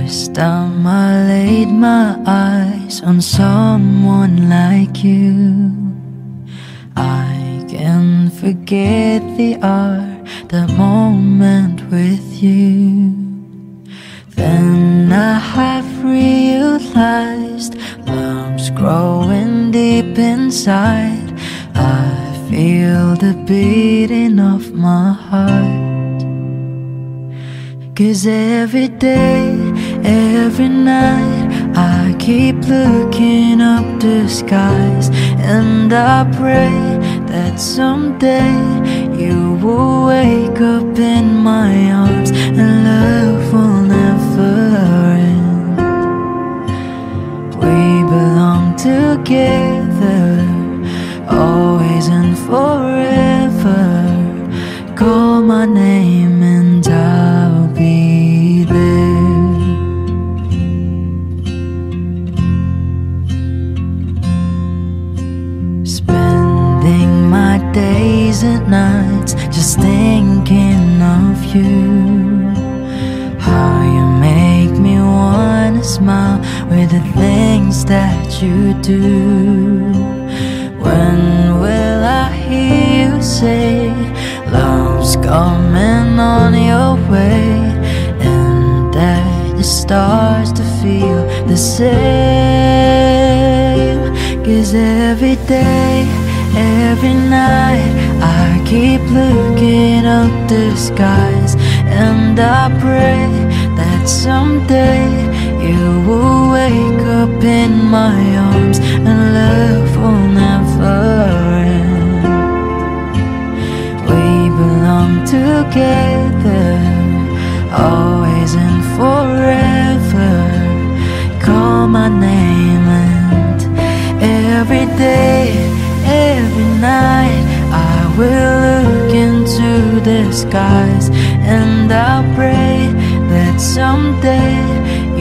first time I laid my eyes on someone like you, I can't forget the hour, the moment with you. Then I have realized love's growing deep inside. I feel the beating of my heart. 'Cause every day, every night, I keep looking up the skies, and I pray that someday you will wake up in my arms and love will never end. We belong together, always and forever. Call my name and I'll be there. Spending my days and nights just thinking of you. How you make me wanna smile with the things that you do. When will I hear you say love's coming on your way, and that it starts to feel the same? 'Cause every day, every night, I keep looking up the skies, and I pray that someday you will wake up in my arms and love will never end. We belong together, always and forever. Call my name, and every day, every night, I will look into the skies, and I'll pray that someday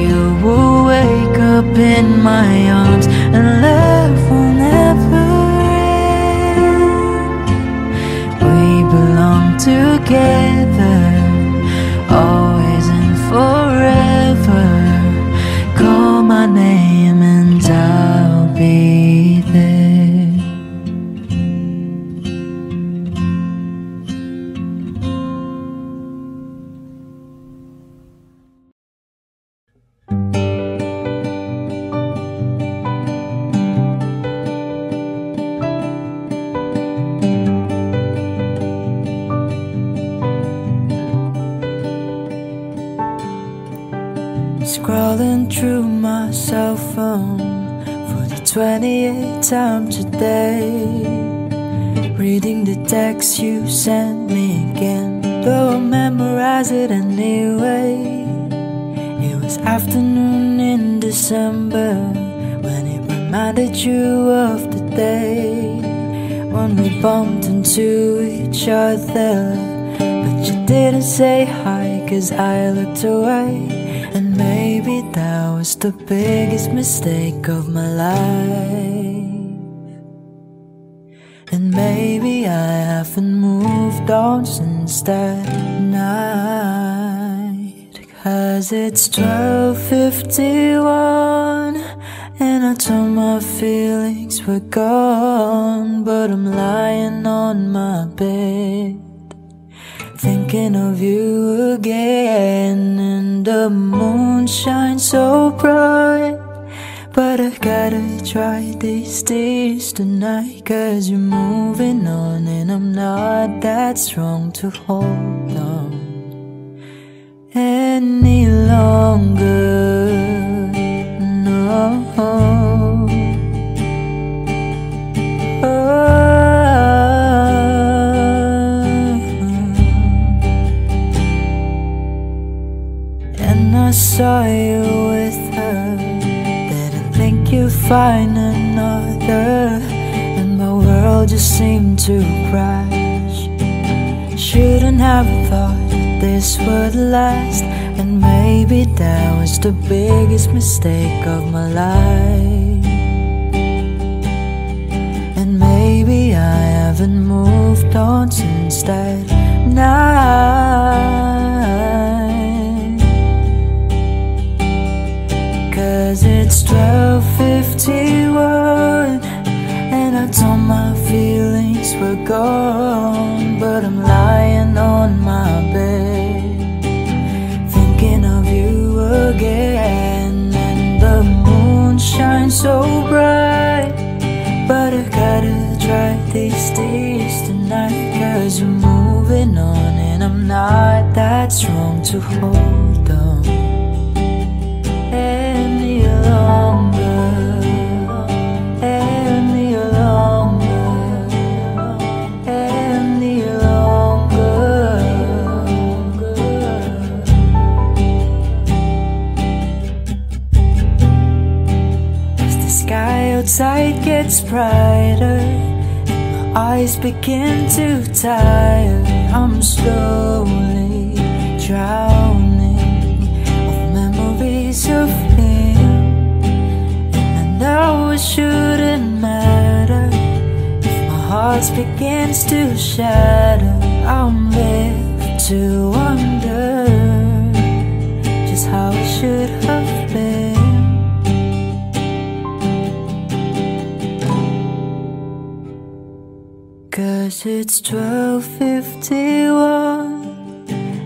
you will wake up in my arms and love will never end. We belong together, always and forever. Call my name and I'll be there. Scrolling through my cell phone for the 28th time today, reading the text you sent me again, though I memorize it anyway. It was afternoon in December when it reminded you of the day when we bumped into each other, but you didn't say hi 'cause I looked away. And maybe that was the biggest mistake of my life. And maybe I haven't moved on since that night. 'Cause it's 12:51 and I thought my feelings were gone, but I'm lying on my bed thinking of you again, and the moon shines so bright. But I gotta try these days tonight, 'cause you're moving on and I'm not that strong to hold on any longer. No. I saw you with her, didn't think you'd find another, and my world just seemed to crash. Shouldn't have thought this would last, and maybe that was the biggest mistake of my life. And maybe I haven't moved on since that night. thought my feelings were gone, but I'm lying on my bed, thinking of you again. And the moon shines so bright, but I gotta try these days tonight, 'cause you're moving on and I'm not that strong to hold on any longer, any longer, any longer. As the sky outside gets brighter, eyes begin to tire, I'm slowly drowning of memories of him. And I know it shouldn't matter if my heart begins to shatter. I'm left to wonder just how it should have been. 'Cause it's 12:51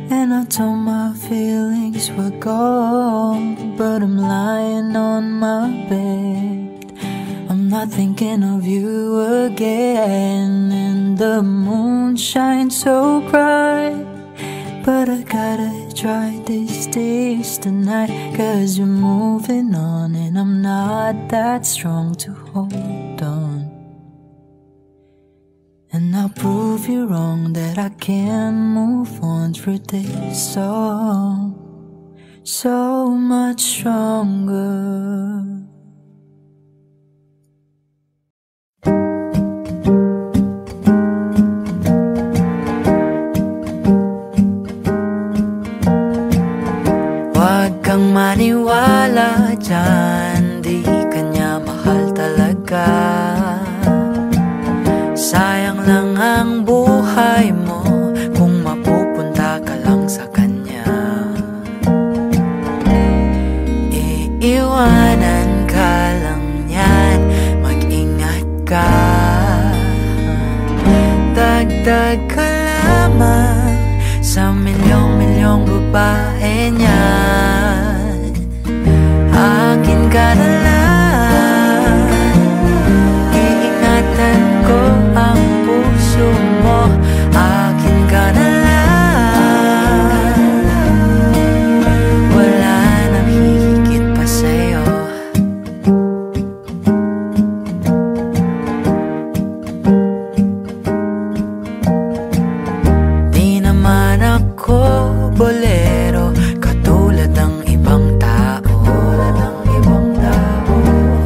and I thought my feelings were gone, but I'm lying on my bed, I'm not thinking of you again. And the moon shines so bright, but I gotta try these days tonight, 'cause you're moving on and I'm not that strong to hold on. And I'll prove you wrong that I can move on through this song so much stronger. Huwag kang maniwala dyan, di kanya mahal talaga. Sayang lang ang buhay mo kung mapupunta ka lang sa kanya. Iiwanan ka lang yan, mag-ingat ka. Dagdag ka lamang sa milyong-milyong babae niyan. Akin ka na lang, iingatan ko ang puso mo. Akin ka na lang, wala nang hihigit pa sa'yo. Di naman ako bolero katulad ng ibang tao.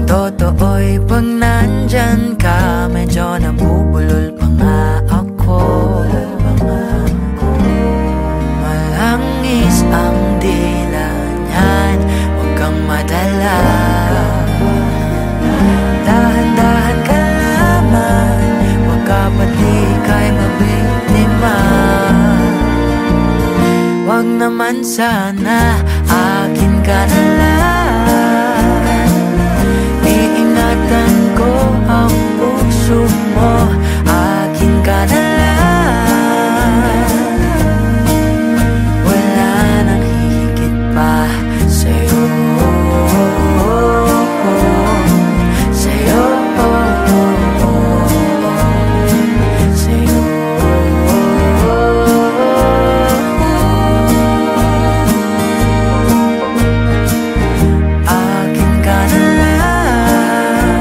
Totoo'y pag nandyan ka, medyo nabubulol pa nga ako. Malangis ang dila niyan, huwag kang madala. Dahan-dahan ka lamang, huwag ka pati kay mabiktima. Huwag naman sana, akin ka na lang. Iingatan ko ang puso mo. Akin ka na lang, wala nang hihigit pa sa'yo. Sa'yo, sa'yo. Akin ka na lang,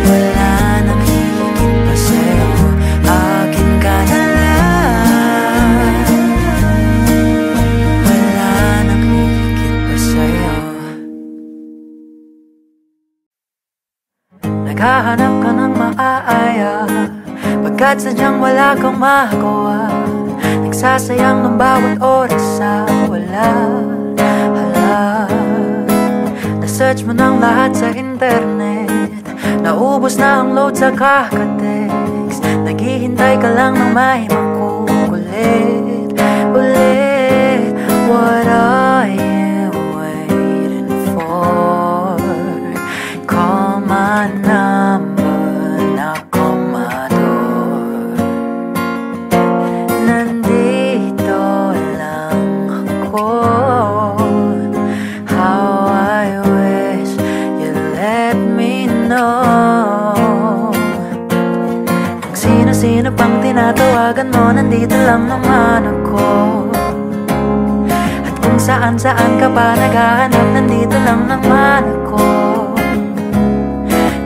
wala nang hihigit pa sa'yo. Akin ka na lang, wala nang hihigit pa sa'yo. Naghahanap ka ng maaaya, pagkat sadyang wala kang magawa. Nagsasayang ng bawat oras sa wala. Hala, na-search mo ng lahat sa internet, naubos na ang load sa kakatext. Naghihintay ka lang ng may makukulit ulit. What are you waiting for? Call my number. mo, nandito lang naman ako. At kung saan ka pa naghahanap, nandito lang naman ako.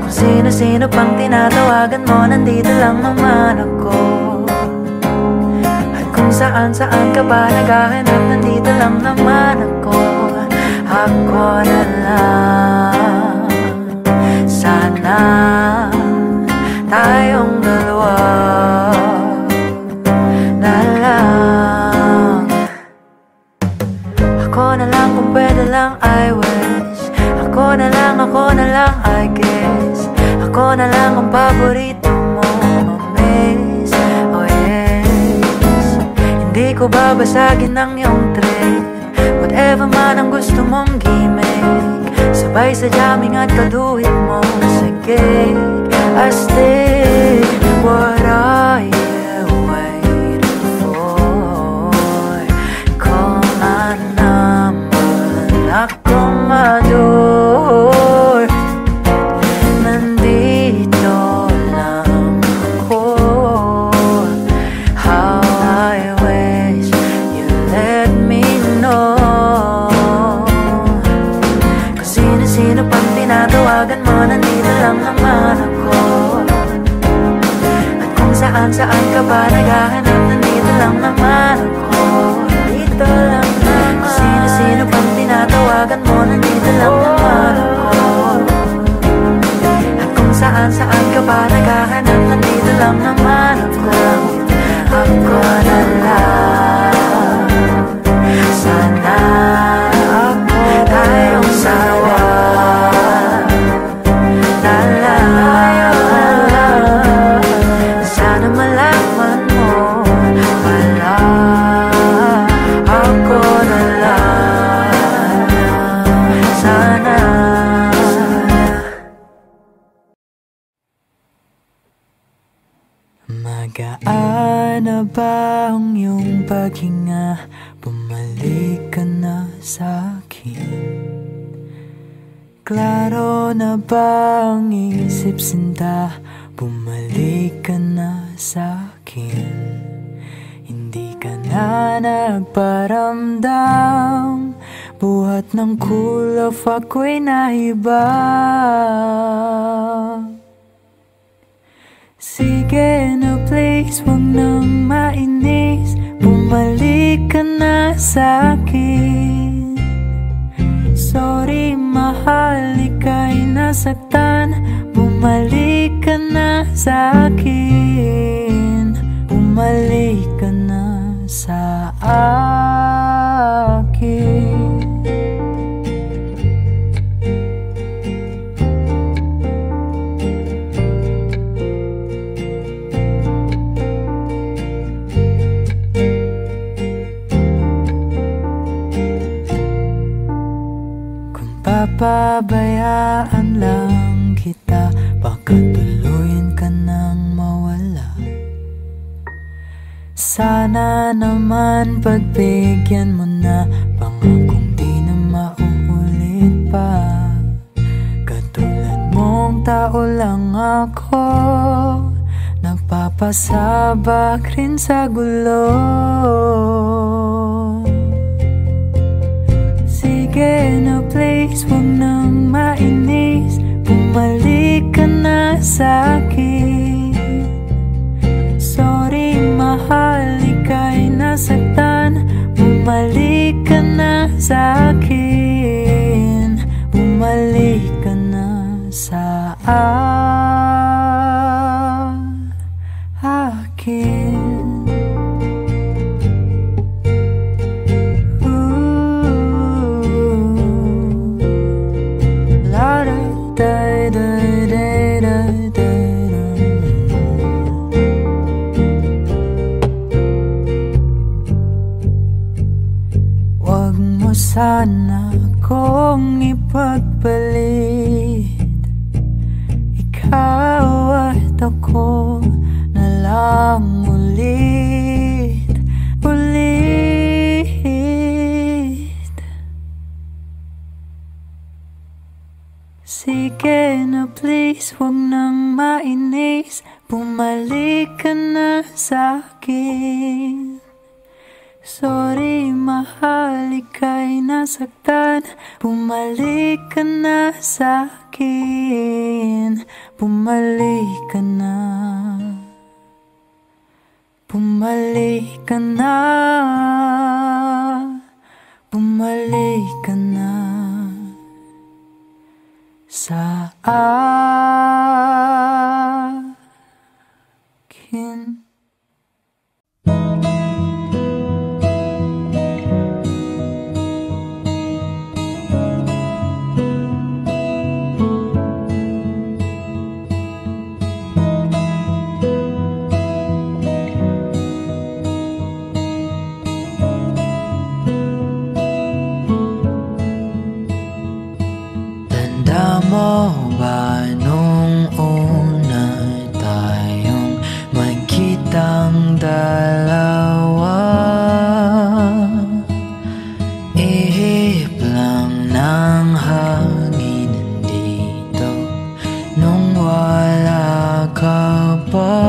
Kung sino pang tinatawagan mo, nandito lang naman ako. At kung saan ka pa naghahanap, nandito lang naman ako. Ako na lang, sana tayong dalawa na lang. Ako na lang kung pwede lang, I wish. Ako na lang, I guess. Ako na lang ang paborito mo, ma-miss. Oh yes. Hindi ko babasagin ang iyong trip. Whatever man ang gusto mong gimmick, sabay sa jamming at kaduhit mo. Sige, I stay. What are you waiting for? Kung naman akong adore, nandito lang ako. How I wish you let me know. Kung sino pang tinatawagan mo, nandito lang naman ako. At kung saan ka ba naghahanap, nandito lang naman ako. Dito lang naman. Kung sino pang tinatawagan mo, nandito lang naman ako. At kung saan ka ba naghahanap, nandito lang naman ako. Ako na lang, sana tayong sawa na lang. Sana malaman mo pala, ako na lang, sana. Magaan na ba ang iyong paghinga? Bumalik ka na sa'kin. Klaro na ba ang isip, sinta? Bumalik ka na sa'kin. Hindi ka na nagparamdam, buhat ng kulaf ako'y naiba. Sige na please, huwag nang mainis, bumalik ka na sa'kin. Sorry mahal, ika'y nasaktan, bumalik ka na sa'kin. Bumalik ka na sa akin. Papabayaan lang kita, baka tuluyan ka nang mawala. Sana naman pagbigyan mo na, pangakong di na mauulit pa. Katulad mong tao lang ako, nagpapasabak rin sa gulo. Sige na please, huwag nang mainis, bumalik ka na sa'kin. Sorry mahal, ika'y nasaktan, bumalik ka na sa'kin. Bumalik ka na sa akin. Wag mo sana kong ipagpalit, ikaw at ako na lang ulit. Sige na please, huwag nang mainis, bumalik ka na sa'kin. Sorry mahal, ika'y nasaktan, bumalik ka na sa'kin. Bumalik ka na, bumalik ka na, bumalik ka na sa akin. Mo ba nung una tayong magkitang dalawa? Ihip lang ng hangin dito nung wala ka pa.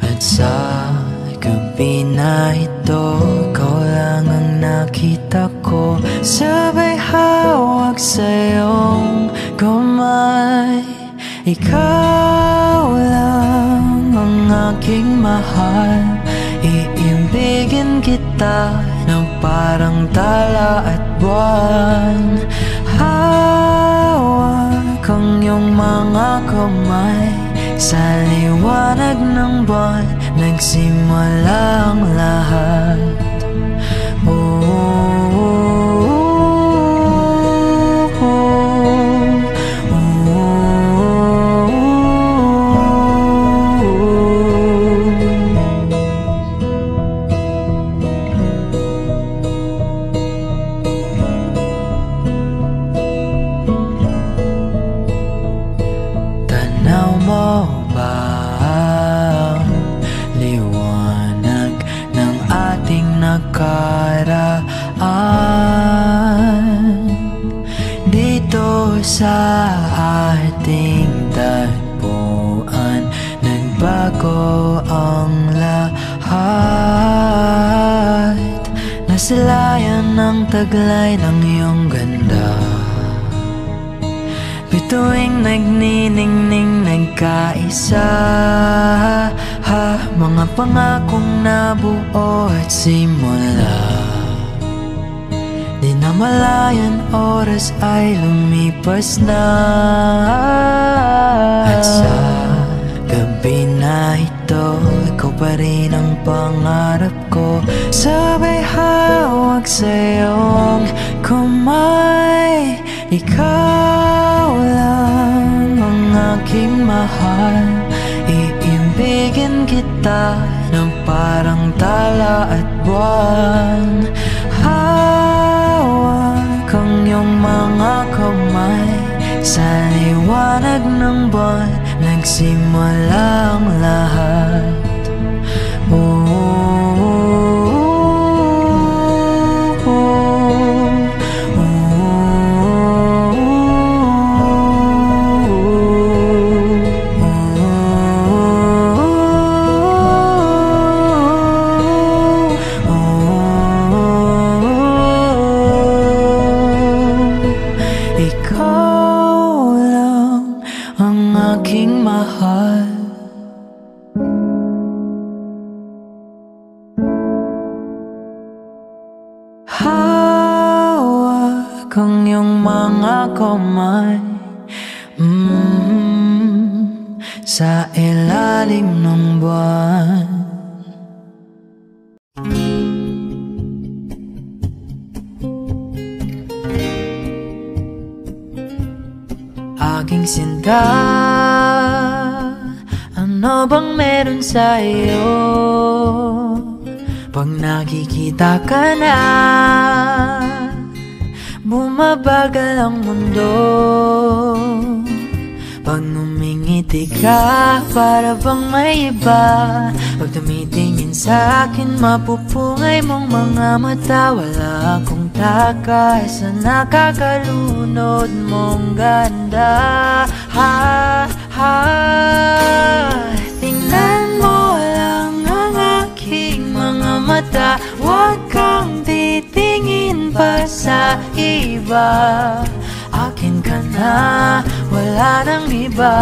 At sa gabi na ito, ikaw lang ang nakita ko, sabay hawak sa iyong kamay. Ikaw lang ang aking mahal, iibigin kita ng parang tala at buwan. Hawak ang iyong mga kamay, sa liwanag ng buwan nagsimula ang lahat. Tanaw mo ba ang liwanag ng ating nakaraan? Dito sa ating tagpuan, nagbago ang lahat. Nasilayan ng taglay ng iyong ganda, bituing nagniningning nagkaisa. Mga pangakong nabuo at simula, di na malayan oras ay lumipas na. At sa gabi na ito, ikaw pa rin ang pangarap ko, sabay hawak sa iyong kamay. Ikaw lang ang aking mahal, iibigin kita ng parang tala at buwan. Hawak ang iyong mga kamay, sa liwanag ng buwan nagsimula ang lahat. Ikaw lang ang aking mahal, hawak ang iyong mga kamay, sa ilalim ng buwan. Aking sinta, ano bang meron sa iyo? Pag nakikita ka na, bumabagal ang mundo. Pag ngumingiti ka, para bang may iba. Pag tumitingin sa akin, mapupungay mong mga mata. Wala akong takay sa nakakalunod mong ganda. Ha, ha. Tingnan mo lang ang aking mga mata, huwag kang titingin pa sa iba. Akin ka na, wala nang iba.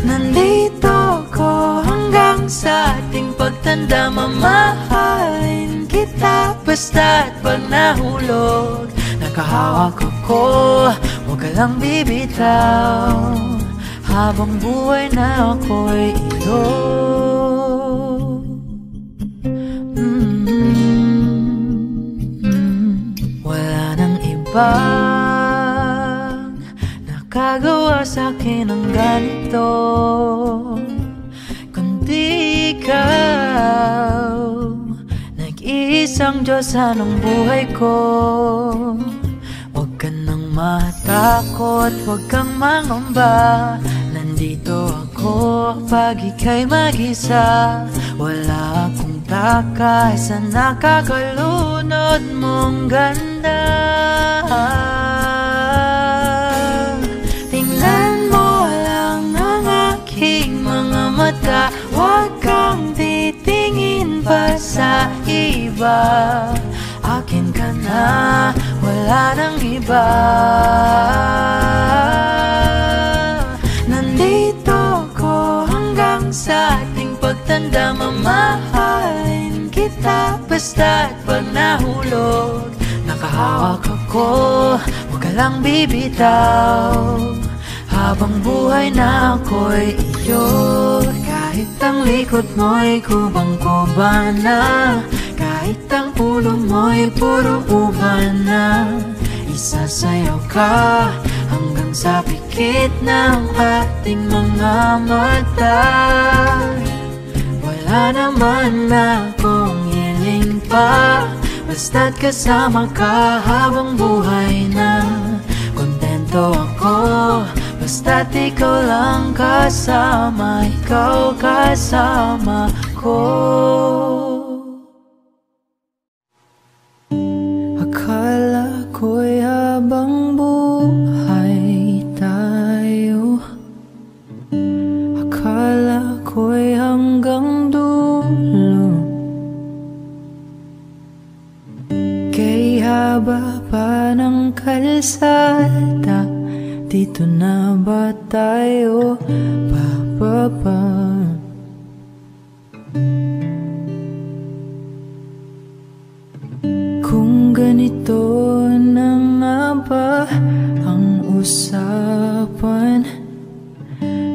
Nandito ko hanggang sa ating pagtanda, mamahalin kita basta't pag nahulog. Nakahawak ako, huwag ka lang bibitaw, habang buhay na ako'y iyo. Wala nang ibang nakagawa sa'kin ng ganito, kundi ikaw. Nag-iisang Diyos anong buhay ko. Huwag ka nang matakot, huwag kang mangamba. Nandito ako pag ika'y mag-isa. Wala akong takay sa nakakalunod mong ganda. Tingnan mo lang ang aking mga mata, huwag kang titingin pa sa iba. Akin ka na, wala nang iba. Nandito ko hanggang sa ating pagtanda, mamahalin kita basta't pag nahulog. Nakahawak ako, huwag ka lang bibitaw, habang buhay na ako'y iyo. Kahit ang likod mo'y kubang-kuban na, kahit ang ulo mo'y puro uban na, isasayaw ka hanggang sa pikit ng ating mga mata. Wala naman akong hiling pa, basta't kasama ka habang buhay na. Kontento ako basta't ikaw lang kasama, ikaw kasama ko. Akala ko'y habang buhay tayo, akala ko'y hanggang dulo. Kay haba pa ng kalsada, dito na ba tayo bababa? Kung ganito na nga ba ang usapan,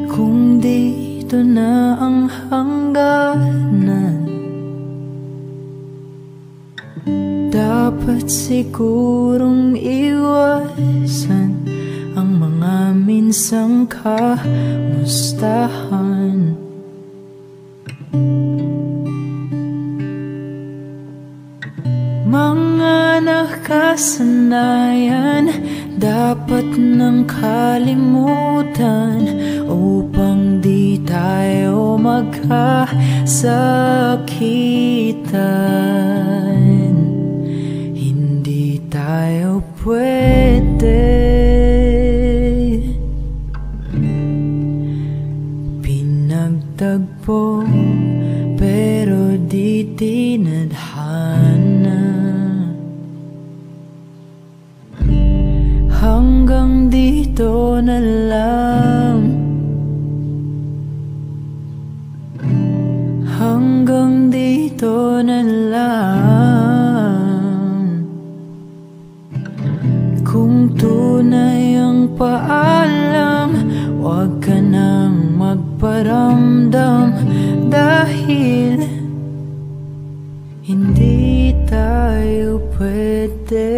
kung dito na ang hangganan, dapat sigurong iwasan ang mga minsang kamustahan. Mga nakasanayan dapat nang kalimutan upang di tayo magkasakitan. Hindi tayo pwede pinagtagpo pero di tinadhana. Hanggang dito na lang, hanggang dito na lang. Kung tunay ang paalam, huwag ka nang magparamdam, dahil hindi tayo pwede.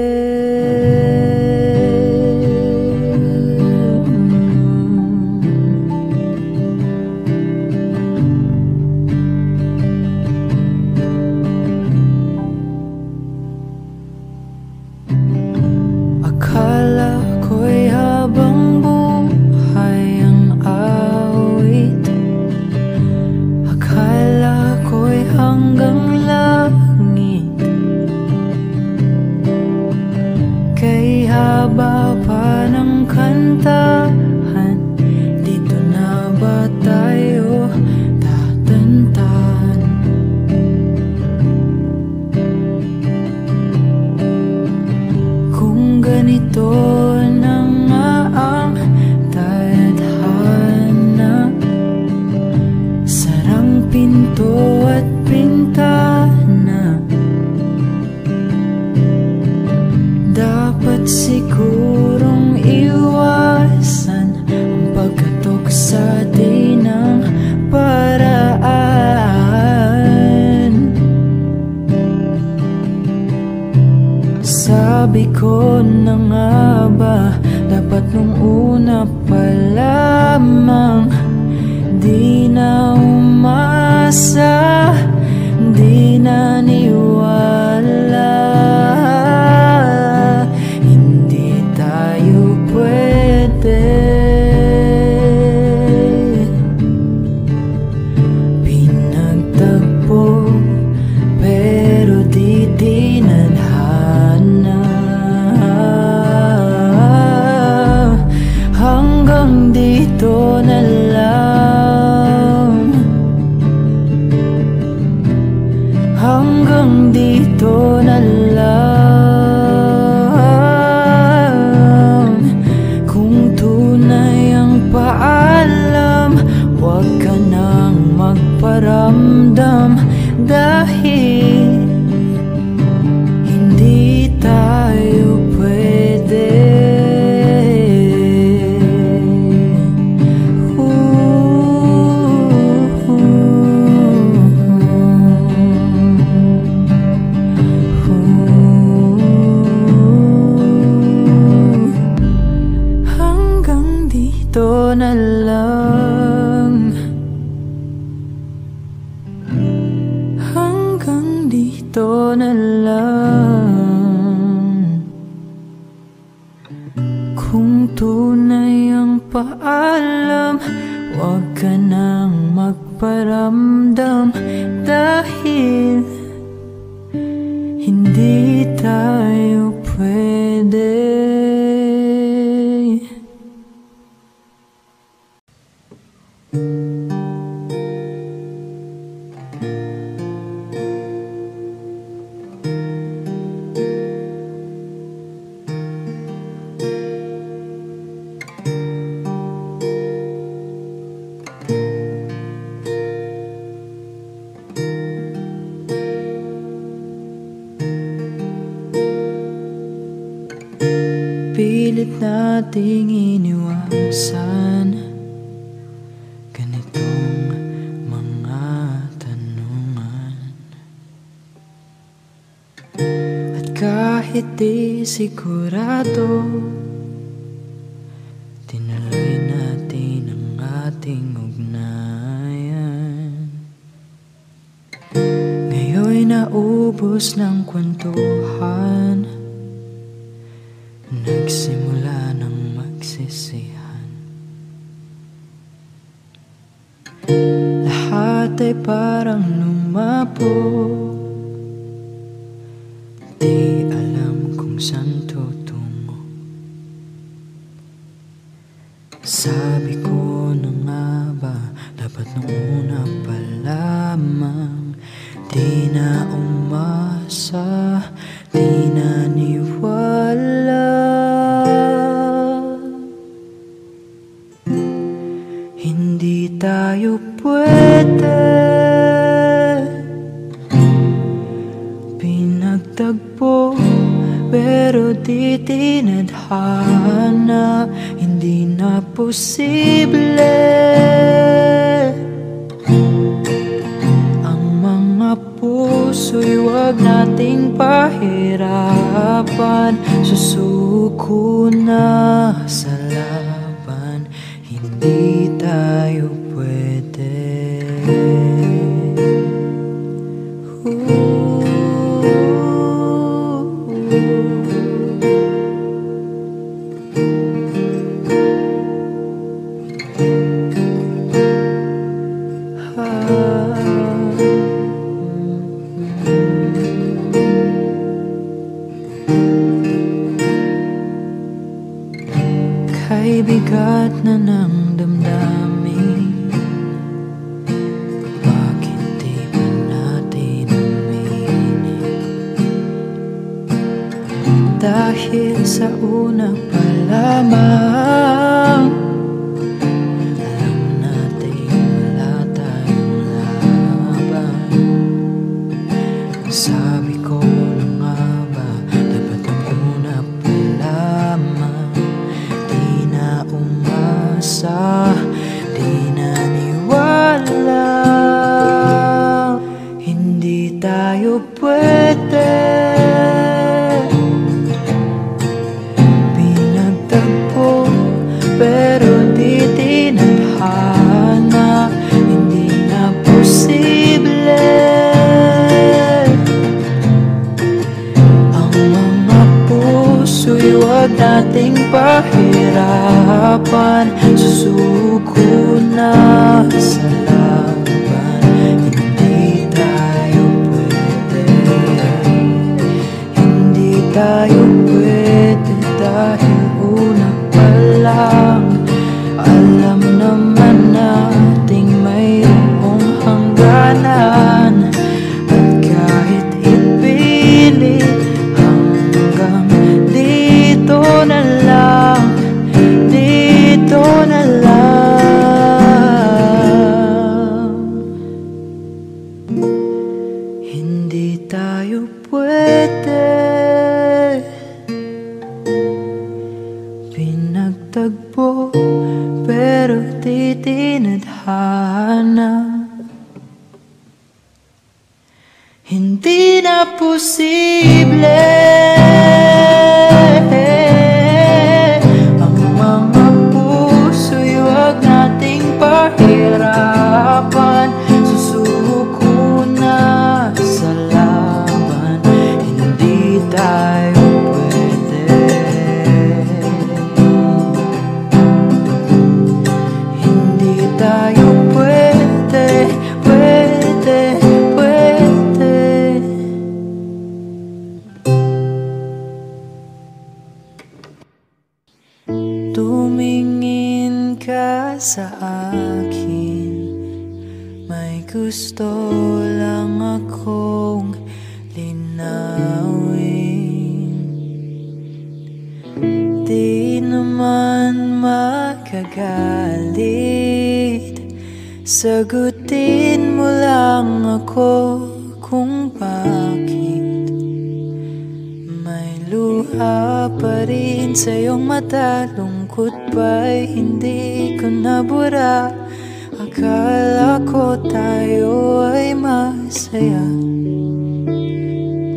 Akala ko'y habang buhay ang awit, akala ko'y hanggang langit. Sabi ko na nga ba, dapat nung una pa lamang di na umasa, di naniwala. Hindi tayo pwede. Pinagtagpo pero di tinadhana. Hanggang dito na lang, hanggang dito na lang. Kung tunay ang paalam, huwag ka nang magparamdam, dahil hindi tayo pwede. Hanggang dito na lang, hanggang dito na lang. Kung tunay ang paalam, huwag ka nang magparamdam, dahil hindi tayo pwede. Pilit nating iniwasan ganitong mga tanungan, at kahit di sigurado, tinuloy natin ang ating ugnayan. Ngayon'y naubos ng kwentuhan, nagsimula ng magsisihan. Lahat ay parang lumabog, di alam kung saan tutungo. Sabi ko na nga ba, dapat nung una pa lamang di na umasa, di naniwala. Hindi tayo pwede. Pinagtagpo pero di tinadhana. Hindi na posible ang mga puso'y wag nating pahirapan. Susuko na sa laban, hindi tayo pwede. Kay bigat na ng damdamin, bakit di ba natin aminin? Dahil sa una pa lamang, alam natin wala tayong laban. Sabi ko na nga ba, dapat ang una pa lamang, di na umasa, di naniwala. Hindi tayo pwede. pahirapan, susuko na sa laban. Hindi tayo pwede, hindi tayo pwede dahil una pa lang alam naman nating mayroong hangganan. At kahit ipilit hanggang dito na lang, dito na lang. Hindi tayo pwede, pinagtagpo pero di tinadhana. Hindi na posible ang mga puso'y huwag nating pahirapan, susuko na sa laban. Hindi tayo pwede, hindi tayo pwede, pwede, pwede. Tumingin ka sa akin, may gusto lang akong linawin. Di naman makagalit, sagutin mo lang ako kung bakit may luha pa rin sa iyong mata. Lungkot ba'y hindi ko nabura? Akala ko tayo ay masaya.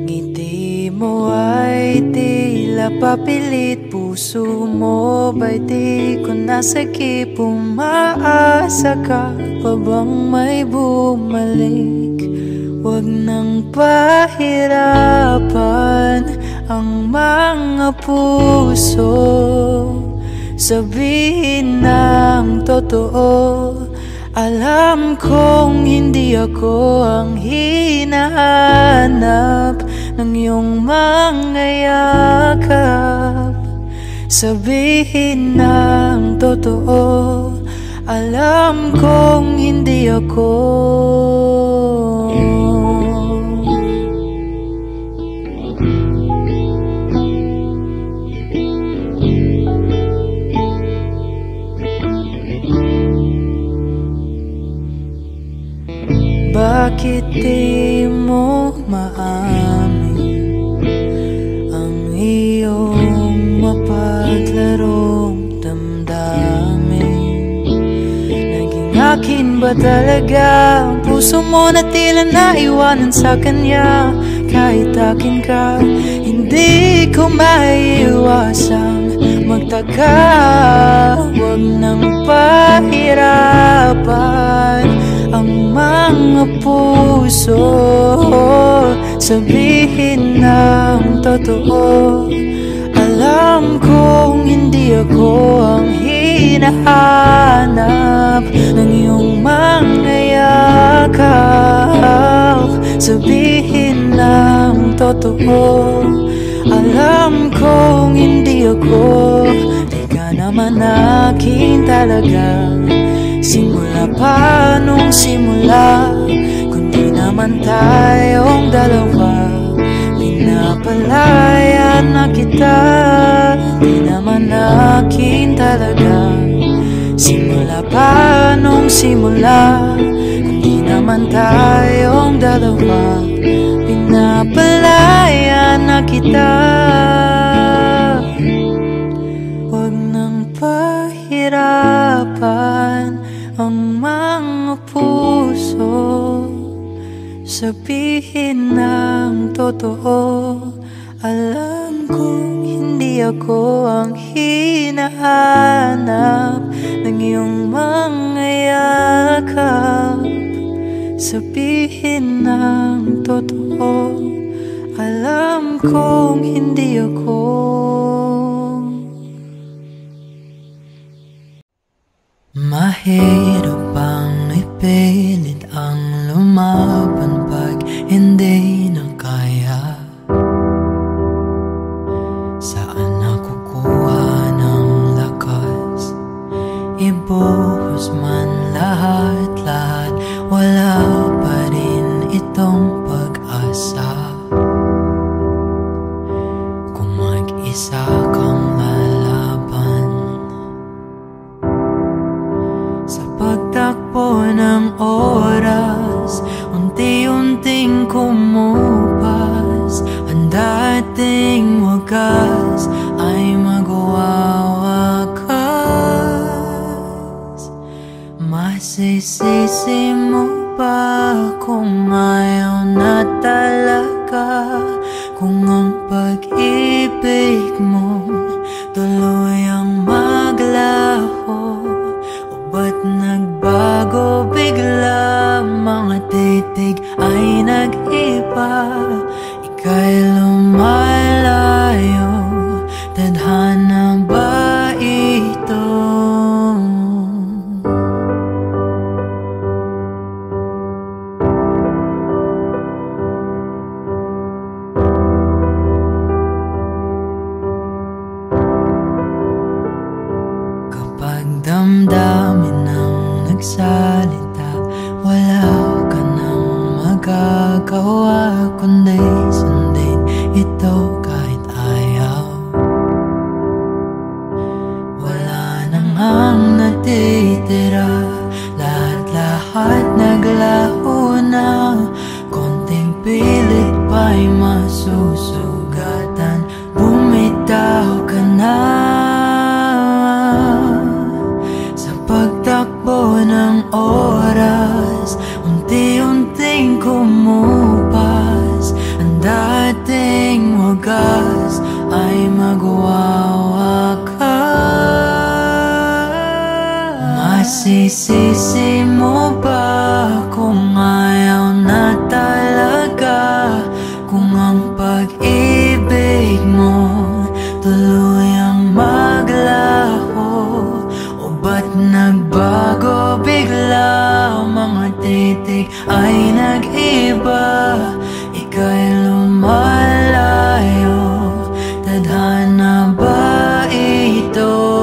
Ngiti mo ay tila papilit, puso mo ba'y di ko nasakip? Umaasa ka pa bang may bumalik? Huwag nang pahirapan ang mga puso, sabihin ng totoo. Alam kong hindi ako ang hinahanap ng iyong mga yakap. Sabihin ng totoo, alam kong hindi ako. Bakit di mo maamin ang iyong mapaglarong damdamin? Naging akin ba talaga ang puso mo na tila naiwanan sa kanya? Kahit akin ka, hindi ko maiiwasang magtaka. Huwag nang pahirapan ang mga puso, sabihin ng totoo. Alam kong hindi ako ang hinahanap ng iyong mga yakap. Sabihin ng totoo, alam kong hindi ako. Di ka naman akin talaga, simula pa nung simula. Kundi naman tayong dalawa, pinapalaya na kita. Di naman akin talaga, simula pa nung simula. Kundi naman tayong dalawa, pinapalaya na kita. Huwag nang pahirapan ang mga puso, sabihin ng totoo. Alam kong hindi ako ang hinahanap ng iyong mga yakap. Sabihin ng totoo, alam kong hindi ako. mag-asa, kung mag-isa kang lalaban. Sa pagtakbo ng oras, unti-unting kumupas, ang dating wagas ay magwawakas. Masisisi mo ba kung ayaw na talaga, kung ang pag-ibig mo tuluyang maglaho? O ba't nagbago bigla, mga titig ay nag-iba, ika'y lumalayo, tadhana ba ito? Kapag damdamin ang nagsalita, wala ka nang magagawa kundi sundin ito kahit ayaw. Wala nang ang natitira, lahat-lahat naglaho na, konting pilit pa'y masusugatan, bumitaw ka na. Sa pagtakbo ng oras, unti-unting kumupas, ang dating wagas ay magwawakas. Masisisi mo ba kung ayaw na talaga, kung ang pag-ibig mo tuluyang maglaho? O ba't nagbago bigla, mga titig ay nag-iba, ika'y lumalayo, tadhana ba ito?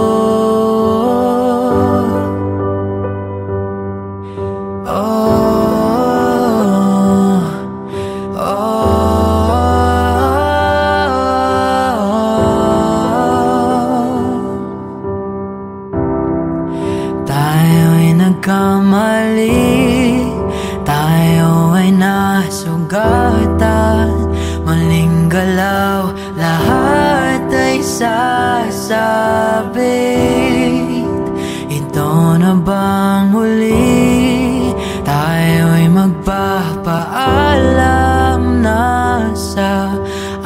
Tayo'y nagkamali, tayo ay nasugatan, maling galaw, lahat ay sasabit. Ito na bang huli? Tayo'y magpapaalam na sa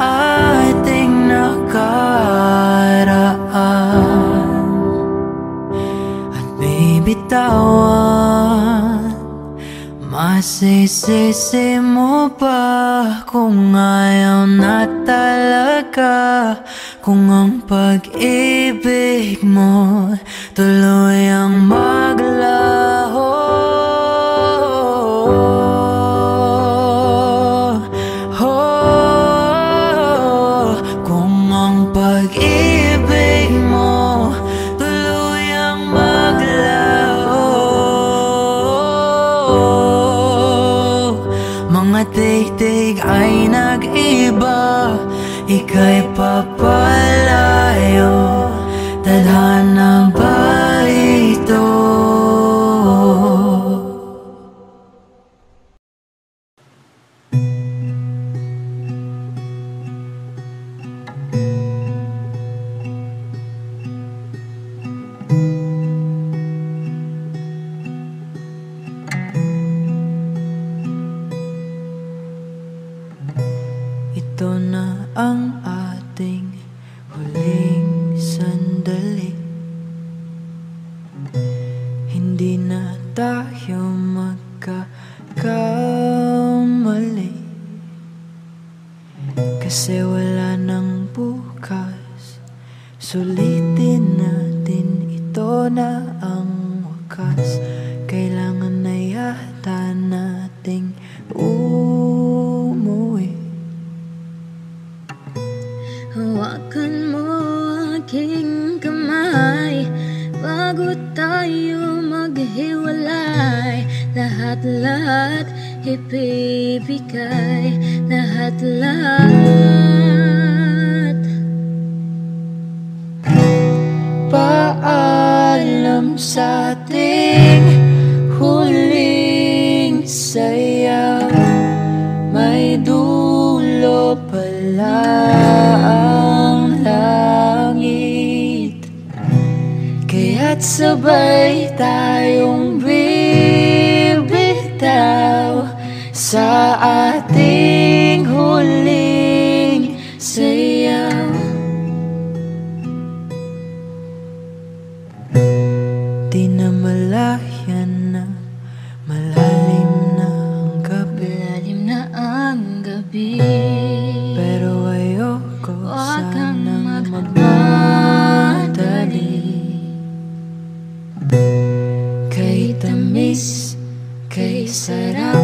ating nakaraan, bibitawan. Masisisi mo ba kung ayaw na talaga, kung ang pag-ibig mo tuluyang maglaho? Kung ang pag-ibig mo tuluyang maglaho, mga titig ay nag-iba, ika'y papalayo, tadhana ba ito? Ito na ang ating huling sandali, hindi na tayo magkakamali, kasi wala nang bukas. Sulitin natin, ito na ang wakas. Kailangan na yata nating umuwi. Hawakan mo aking kamay bago tayo maghiwalay. Lahat-lahat ibibigay, lahat lahat-lahat. Paalam sa ating huling sayaw, may dulo pala ang langit, kaya't sabay tayong bibitaw sa ating huling sayaw. Di na malayan na, malalim na ang gabi, Malalim na ang gabi, pero ayoko huwag kang sanang magmadali. Kay tamis, kay sarap,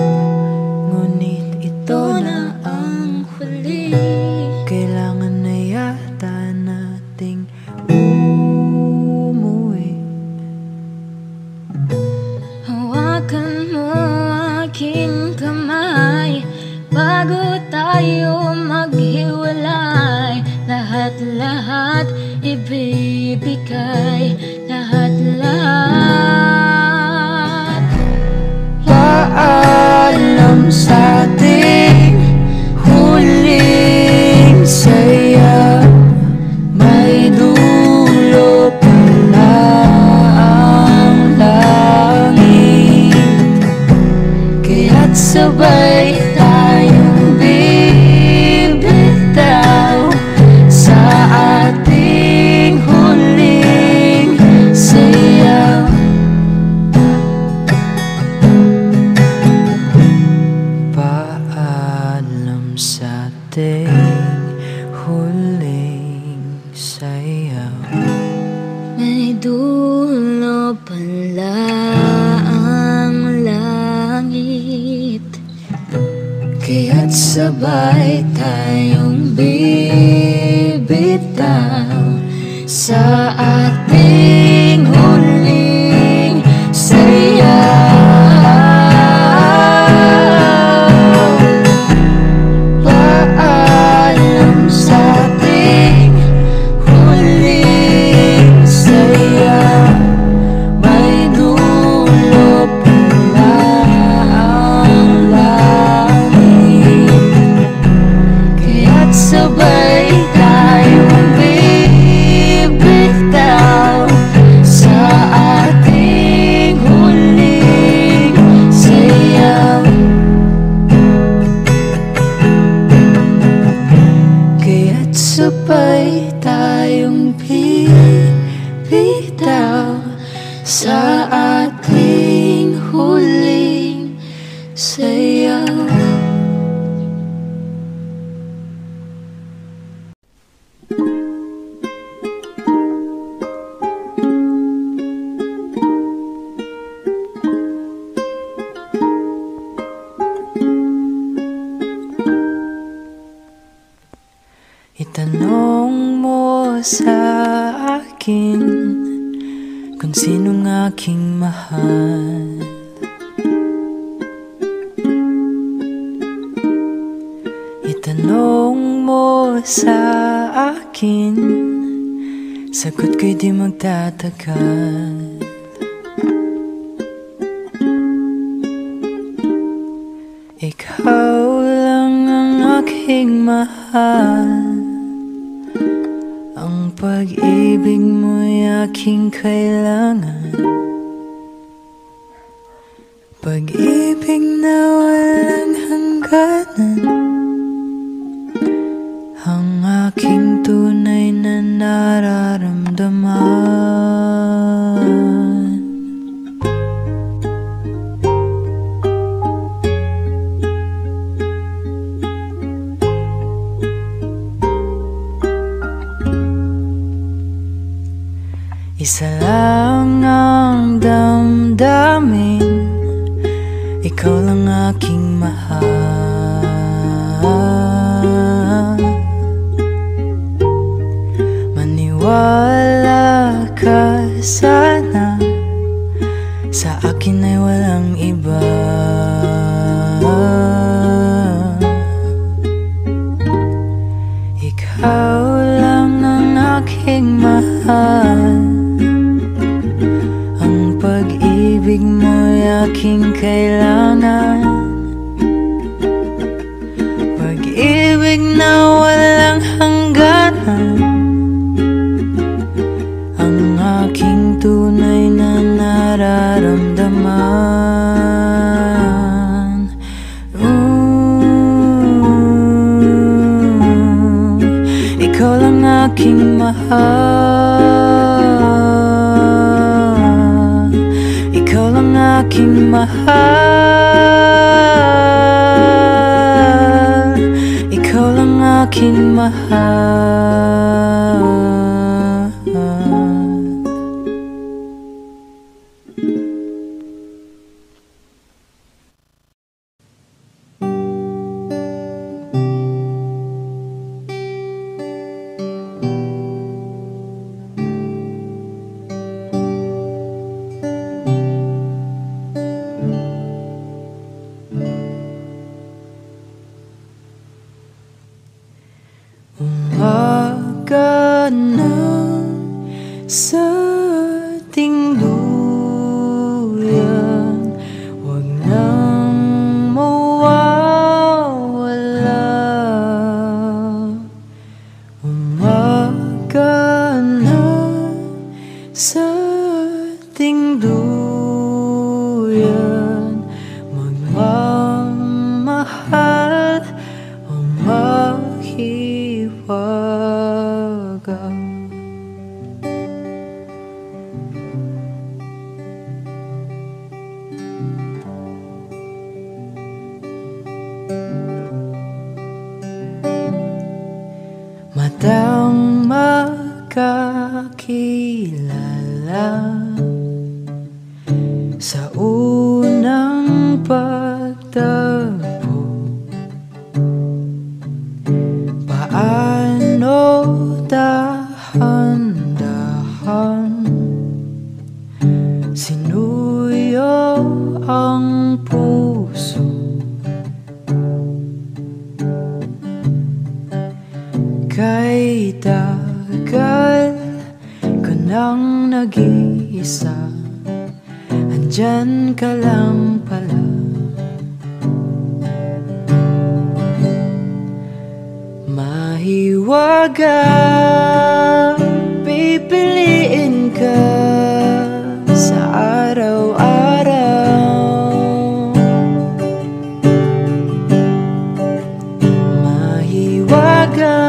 ngunit ito na ang huli. kailangan na yata nating umuwi. Hawakan mo aking kamay bago tayo maghiwalay. Lahat-lahat ibibigay, lahat-lahat. Paalam sa ating huling sayaw, may dulo pala ang langit, kaya't sabay tayong bibitaw sa ating huling sayaw. Paalam sa ating huling sayaw, May dulo pala ang langit, kaya't sabay tayong bibitaw sa ating huling sayaw. Paalam sa ating huling sayaw, may dulo pala ang langit, kaya't sabay tayong bibitaw sa ating huling sayaw. Kaya't sabay tayong bibitaw sa ating huling sayaw. Itanong mo sa akin kung sinong aking mahal. Itanong mo sa akin, sagot ko'y di magtatagal. Ikaw lang ang aking mahal, ang pag-ibig mo'y aking kailangan, pag-ibig na walang hangganan, ang aking tunay na nararamdaman. Isa lang ang damdamin, ikaw lang aking mahal. Maniwala ka sana, sa akin ay walang iba. pag-ibig na walang hangganan, ang aking tunay na nararamdaman. Ikaw lang aking mahal, ikaw lang aking mahal, ikaw lang aking mahal. Umaga na sa ating duyan, huwag nang mawawala. Umaga na sa ating duyan, magmamahal o mahiwaga. Matang makakilala sa unang pagtagpo, paano dahan-dahan sinuyo ang puso, kay tagal ko nang nag-iisa, andyan ka lang pala. Mahiwaga, pipiliin ka sa araw-araw. Mahiwaga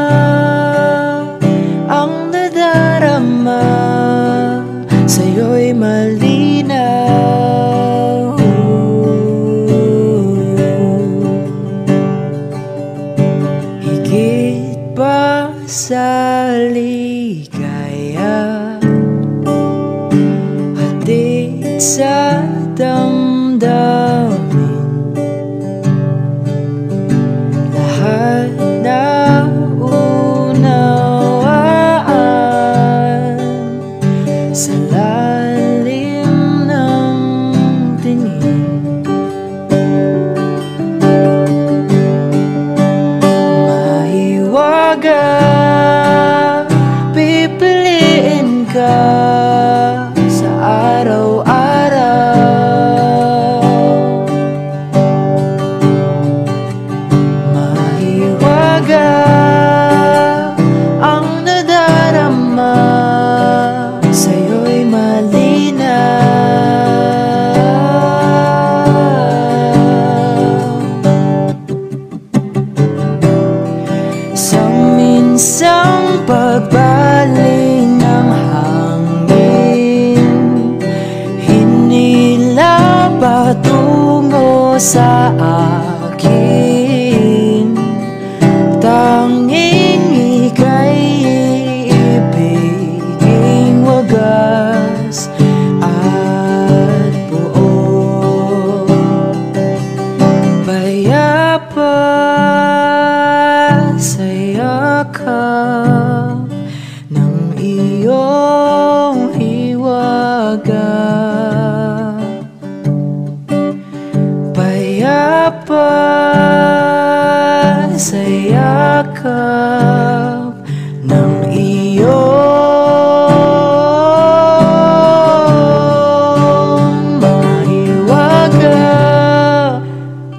ang nadarama, sa'yo'y malinaw. Higit pa sa ligaya, hatid sa damdamin, lahat na unawaan sa lalim ng tingin. Mahiwaga, pipiliin ka sa araw-araw. Mahiwaga ang nadarama, sa'yo'y malinaw. Sa minsang pagbaling ng hangin, hinila patungo sa akin, tanging ika'y ibiging wagas at buo. Payapa sa yakap ng iyong hiwaga, payapa sa yakap ng iyong mahiwaga,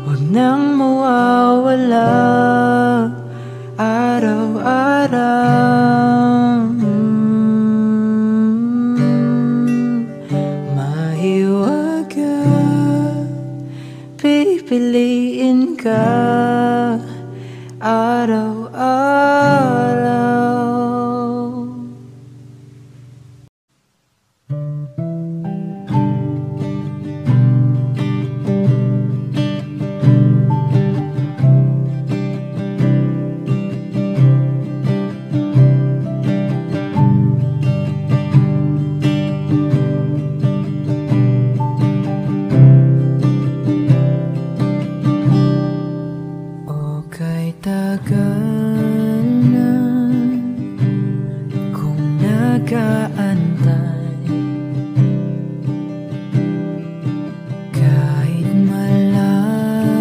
huwag nang mawawala. araw-araw. Mahiwaga, pipiliin ka araw-araw. Tagal na kung nag-aantay, kahit malayo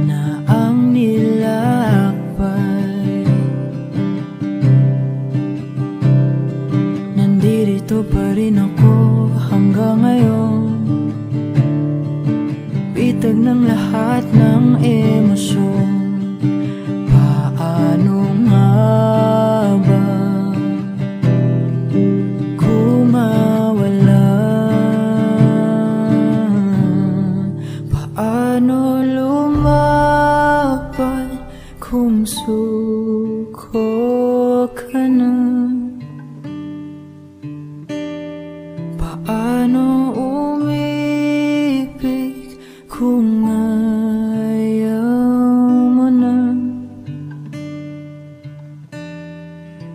na ang nilakbay, nandito pa rin ako hanggang ngayon. Bitag ng lahat ng emosyon. Paano nga ba kung mawala? Paano lumaban kung suko ka na? Paano kung ayaw mo na?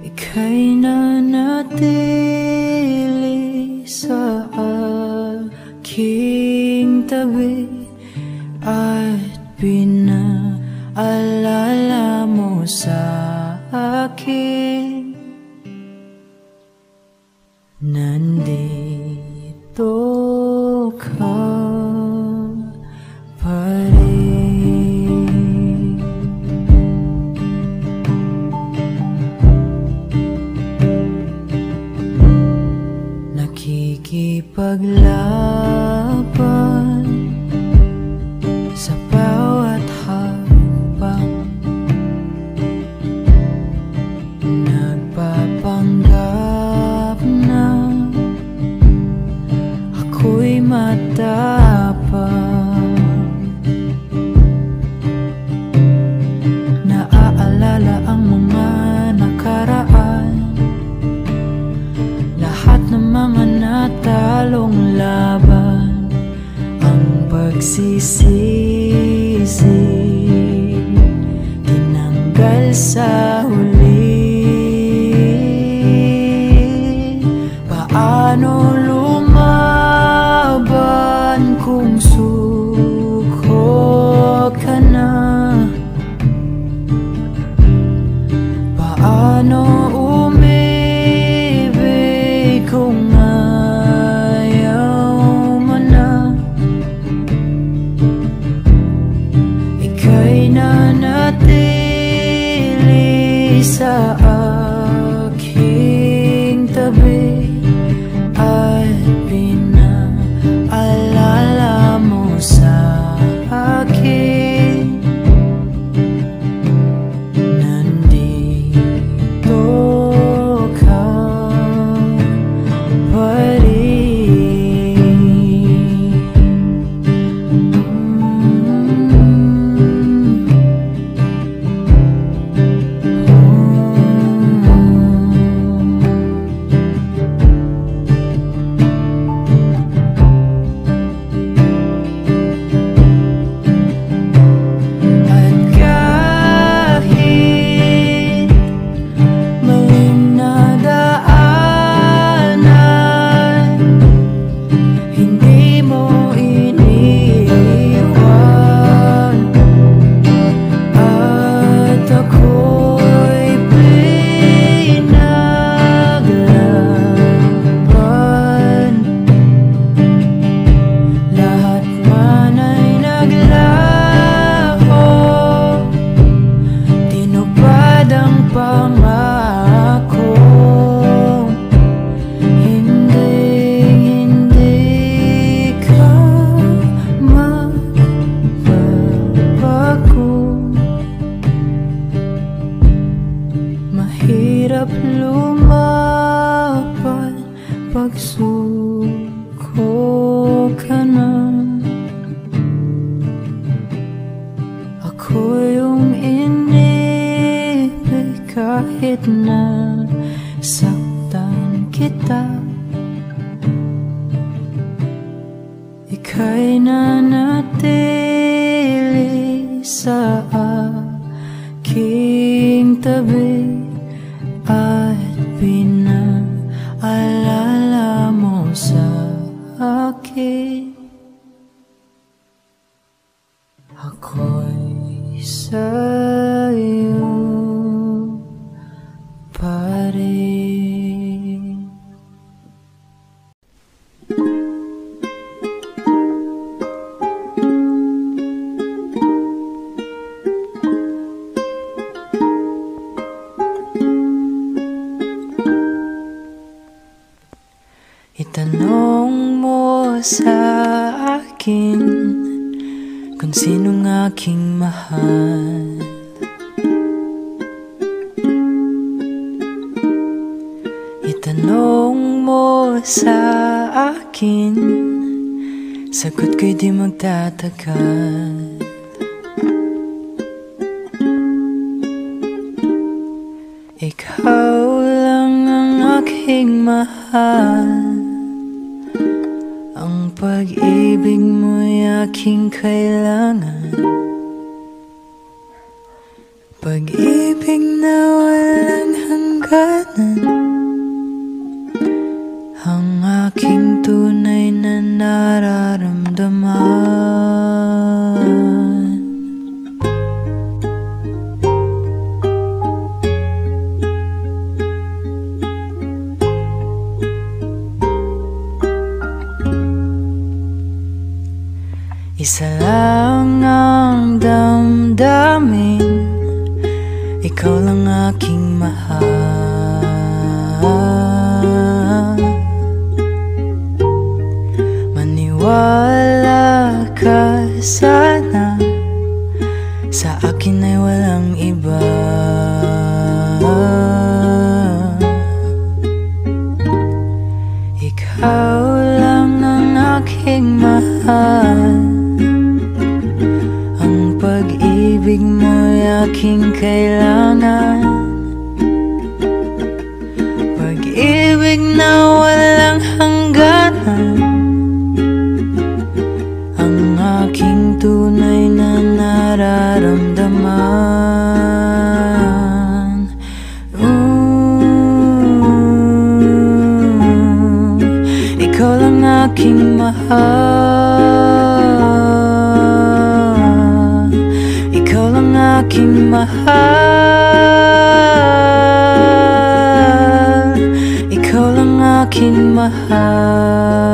Ika'y nanatili sa aking tabi at pinaalala mo sa akin, nandito ka pa rin. Nakikipaglaban sa bawat hakbang, nagpapanggap na ako'y matapang. Naaalala ang mga nakaraan, lahat ng mga natalong laban, ang pagsisisi tinanggal sa huli. Paano lumaban kung suko ka na? Paano umibig kung ayaw mo na? Ika'y nanatili sa aking tabi at pinaalala mo sa akin, nandito ka pa rin. hirap lumaban, pagsuko ka na. Ako yung inibig kahit na saktan kita. Ika'y nanatili sa aking tabi at pinaalala mo sa akin. Ako'y sa'yo pa rin. Itanong mo sa akin kung sinong aking mahal. Itanong mo sa akin, sagot ko'y di magtatagal. Ikaw lang ang aking mahal. Ang pag-ibig mo'y aking kailangan. Pag-ibig na walang hangganan. Ang aking tunay na nararamdaman. Isa lang ang damdamin, ikaw lang aking mahal. Maniwala ka sana, sa akin ay walang iba. Ikaw lang ang aking mahal. Pag-ibig mo'y aking kailangan. Pag-ibig na walang hangganan. Ang aking tunay na nararamdaman. Ikaw lang aking mahal. Aking mahal, ikaw lang aking mahal.